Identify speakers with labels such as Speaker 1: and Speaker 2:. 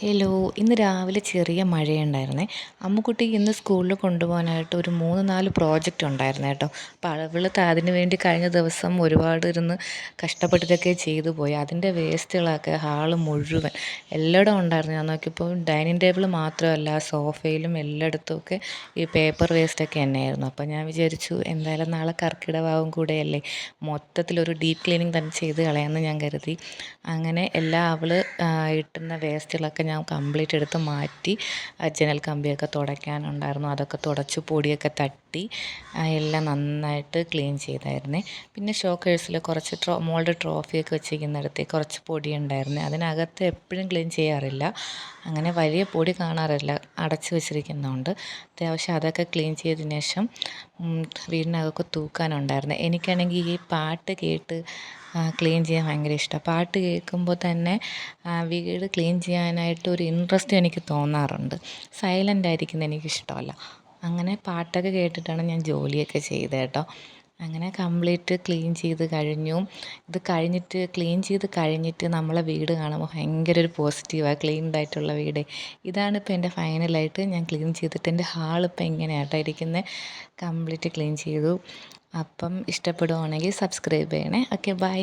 Speaker 1: Hello, ഇന്ന് രാവിലെ ചെറിയ മഴയുണ്ടായിരുന്നേ. അമ്മുക്കുട്ടിക്ക് ഇന്ന് സ്കൂളിൽ കൊണ്ടുപോകാനായിട്ട് ഒരു 3-4 പ്രോജക്റ്റ് ഉണ്ടായിരുന്നു കേട്ടോ. അപ്പോൾ അവൾ അതിന് വേണ്ടി കഴിഞ്ഞ ദിവസം ഒരുപാട് ഇരുന്ന് കഷ്ടപ്പെട്ടിട്ടൊക്കെ ചെയ്തു പോയി. അതിൻ്റെ വേസ്റ്റുകളൊക്കെ ഹാള് മുഴുവൻ എല്ലായിടവും ഉണ്ടായിരുന്നു. ഞാൻ നോക്കിയപ്പോൾ ഡൈനിങ് ടേബിൾ മാത്രമല്ല, സോഫയിലും എല്ലായിടത്തുമൊക്കെ ഈ പേപ്പർ വേസ്റ്റൊക്കെ തന്നെയായിരുന്നു. അപ്പോൾ ഞാൻ വിചാരിച്ചു എന്തായാലും നാളെ കർക്കിടകവാവും കൂടെയല്ലേ, മൊത്തത്തിലൊരു ഡീപ്പ് ക്ലീനിങ് തന്നെ ചെയ്ത് കളയാമെന്ന് ഞാൻ കരുതി. അങ്ങനെ അവൾ ഇട്ടുന്ന വേസ്റ്റുകളൊക്കെ ഞാൻ കംപ്ലീറ്റ് എടുത്ത് മാറ്റി. ജനൽ കമ്പിയൊക്കെ തുടയ്ക്കാനുണ്ടായിരുന്നു, അതൊക്കെ തുടച്ച് പൊടിയൊക്കെ തട്ടി എല്ലാം നന്നായിട്ട് ക്ലീൻ ചെയ്തായിരുന്നേ. പിന്നെ ഷോക്കേഴ്സിൽ കുറച്ച് മോളുടെ ട്രോഫിയൊക്കെ വെച്ചിരിക്കുന്നിടത്ത് കുറച്ച് പൊടി ഉണ്ടായിരുന്നേ. അതിനകത്ത് എപ്പോഴും ക്ലീൻ ചെയ്യാറില്ല, അങ്ങനെ വലിയ പൊടി കാണാറില്ല അടച്ചു വെച്ചിരിക്കുന്നതുകൊണ്ട്. അത്യാവശ്യം അതൊക്കെ ക്ലീൻ ചെയ്തതിന് ശേഷം വീടിനകമൊക്കെ തൂക്കാനുണ്ടായിരുന്നു. എനിക്കാണെങ്കിൽ ഈ പാട്ട് കേട്ട് ക്ലീൻ ചെയ്യാൻ ഭയങ്കര ഇഷ്ടമാണ്. പാട്ട് കേൾക്കുമ്പോൾ തന്നെ വീട് ക്ലീൻ ചെയ്യാനായിട്ട് ഒരു ഇൻട്രസ്റ്റ് എനിക്ക് തോന്നാറുണ്ട്. സൈലൻ്റ് ആയിരിക്കുന്നത് എനിക്കിഷ്ടമല്ല. അങ്ങനെ പാട്ടൊക്കെ കേട്ടിട്ടാണ് ഞാൻ ജോലിയൊക്കെ ചെയ്തത് കേട്ടോ. അങ്ങനെ കംപ്ലീറ്റ് ക്ലീൻ ചെയ്ത് കഴിഞ്ഞു. ഇത് കഴിഞ്ഞിട്ട് ക്ലീൻ ചെയ്ത് കഴിഞ്ഞിട്ട് നമ്മളെ വീട് കാണുമ്പോൾ ഭയങ്കര ഒരു പോസിറ്റീവാണ്, ക്ലീൻഡായിട്ടുള്ള വീട്. ഇതാണിപ്പോൾ എൻ്റെ ഫൈനലായിട്ട് ഞാൻ ക്ലീൻ ചെയ്തിട്ട് എൻ്റെ ഹാളിപ്പോൾ ഇങ്ങനെയാട്ടോ ഇരിക്കുന്നത്. കംപ്ലീറ്റ് ക്ലീൻ ചെയ്തു. അപ്പം ഇഷ്ടപ്പെടുവാണെങ്കിൽ സബ്സ്ക്രൈബ് ചെയ്യണേ. Okay, by.